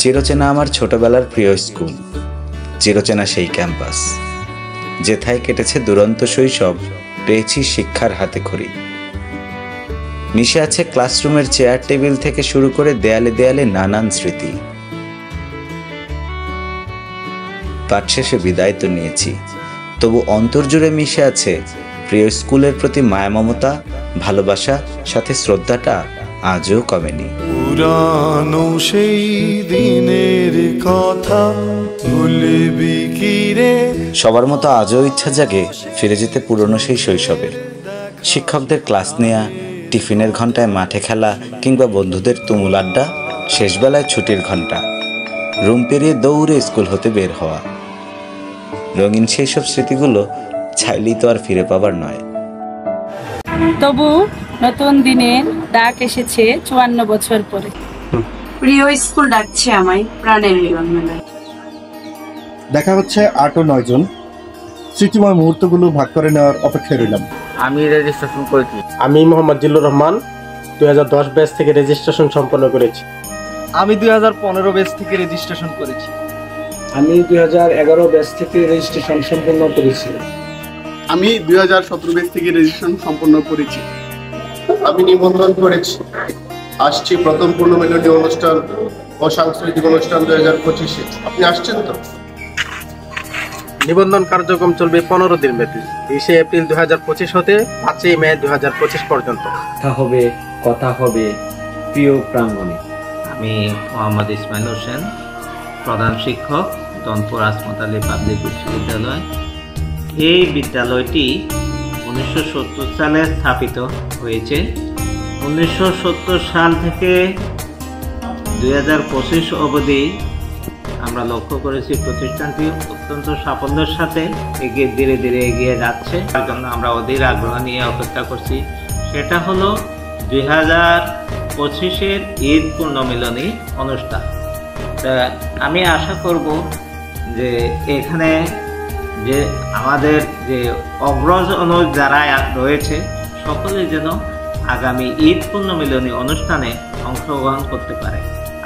চিরচেনা আমার ছোটবেলার প্রিয় স্কুল, চিরচেনা সেই ক্যাম্পাস, যেথায় কেটেছে দুরন্ত শৈশব, পেয়েছি শিক্ষার হাতেখড়ি। মিশে আছে ক্লাসরুমের চেয়ার টেবিল থেকে শুরু করে দেয়ালে দেয়ালে নানান স্মৃতি। পাঠ শেষে বিদায় তো নিয়েছি, তবু অন্তর্জুড়ে মিশে আছে প্রিয় স্কুলের প্রতি মায়া, মমতা, ভালোবাসা, সাথে শ্রদ্ধাটা আজও কমেনি। পুরানো সেই দিনের কথা ভুলবি কি রে। সবার মতো আজও ইচ্ছা জাগে ফিরে যেতে পুরনো সেই শৈশবে। শিক্ষকদের ক্লাস নেয়া, টিফিনের ঘন্টায় মাঠে খেলা, কিংবা বন্ধুদের তুমুল আড্ডা, শেষবেলায় ছুটির ঘন্টা, রুম পেরিয়ে দৌড়ে স্কুল হতে বের হওয়া। রঙিন সেই সব স্মৃতিগুলো চাইলেই তো আর ফিরে পাবার নয়। তবু নতুন দিনের ডাক এসেছে 54 বছর পরে। প্রিয় স্কুল ডাকছে আমায় প্রাণের মিলন মেলায়। দেখা হচ্ছে 8 ও 9 জন। স্মৃতিময় মুহূর্তগুলো ভাগ করে নেওয়ার অপেক্ষায় রইলাম। আমি রেজিস্ট্রেশন করেছি। আমি মোহাম্মদ জিল্লুর রহমান 2010 ব্যাচ থেকে রেজিস্ট্রেশন সম্পন্ন করেছি। আমি 2015 ব্যাচ থেকে রেজিস্ট্রেশন করেছি। আমি 2011 ব্যাচ থেকে রেজিস্ট্রেশন সম্পন্ন করেছি। আমি 2017 ব্যাচ থেকে রেজিস্ট্রেশন সম্পন্ন করেছি। আমি নিবন্ধন করেছি। আসছি প্রথম পূর্ণমিলনী অনুষ্ঠান ও সাংস্কৃতিক অনুষ্ঠান 2025-এ। আপনি আসছেন তো? নিবন্ধন কার্যক্রম চলবে 15 দিন ব্যাপী, 20 এপ্রিল 2025 হতে 5 মে 2025 পর্যন্ত। কথা হবে প্রিয় প্রাঙ্গণে। আমি মোহাম্মদ ইসমাইল হোসেন, প্রধান শিক্ষক, দনপুর আসমত-আলী পাবলিক উচ্চ বিদ্যালয়। এই বিদ্যালয়টি 1970 সালে স্থাপিত হয়েছে। 1970 সাল থেকে 2025 অবধি আমরা লক্ষ্য করেছি প্রতিষ্ঠানটি অত্যন্ত সাফল্যের সাথে ধীরে ধীরে এগিয়ে যাচ্ছে। তার জন্য আমরা অধীর আগ্রহ নিয়ে অপেক্ষা করছি। সেটা হলো 2025-এর ঈদ পূর্ণমিলনী অনুষ্ঠান। তা আমি আশা করব যে এখানে যে আমাদের যে অগ্রজ যারা রয়েছে সকলে যেন আগামী ঈদ পূর্ণমিলনী অনুষ্ঠানে অংশগ্রহণ করতে পারে।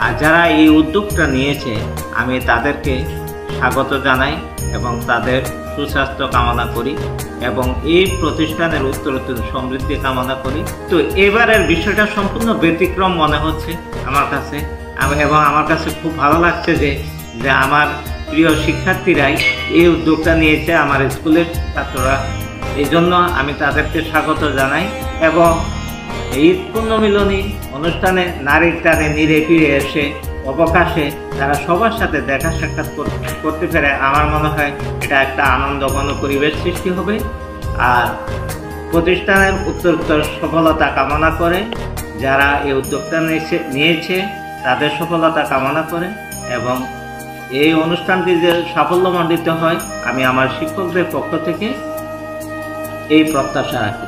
আর যারা এই উদ্যোগটা নিয়েছে আমি তাদেরকে স্বাগত জানাই এবং তাদের সুস্বাস্থ্য কামনা করি এবং এই প্রতিষ্ঠানের উত্তরোত্তর সমৃদ্ধি কামনা করি। তো এবারের বিষয়টা সম্পূর্ণ ব্যতিক্রম মনে হচ্ছে আমার কাছে, এবং আমার কাছে খুব ভালো লাগছে যে আমার প্রিয় শিক্ষার্থীরাই এই উদ্যোগটা নিয়েছে, আমার স্কুলের ছাত্ররা। এই জন্য আমি তাদেরকে স্বাগত জানাই এবং ঈদ পূর্ণমিলনী অনুষ্ঠানে নারীর টানে নিরে ফিরে এসে অবকাশে তারা সবার সাথে দেখা সাক্ষাৎ করতে পেরে আমার মনে হয় এটা একটা আনন্দঘন পরিবেশ সৃষ্টি হবে। আর প্রতিষ্ঠানের উত্তরোত্তর সফলতা কামনা করে যারা এই উদ্যোগটা নিয়েছে তাদের সফলতা কামনা করে এবং এই অনুষ্ঠানটি যে সাফল্যমণ্ডিত হয় আমি আমার শিক্ষকদের পক্ষ থেকে এই প্রত্যাশা রাখি।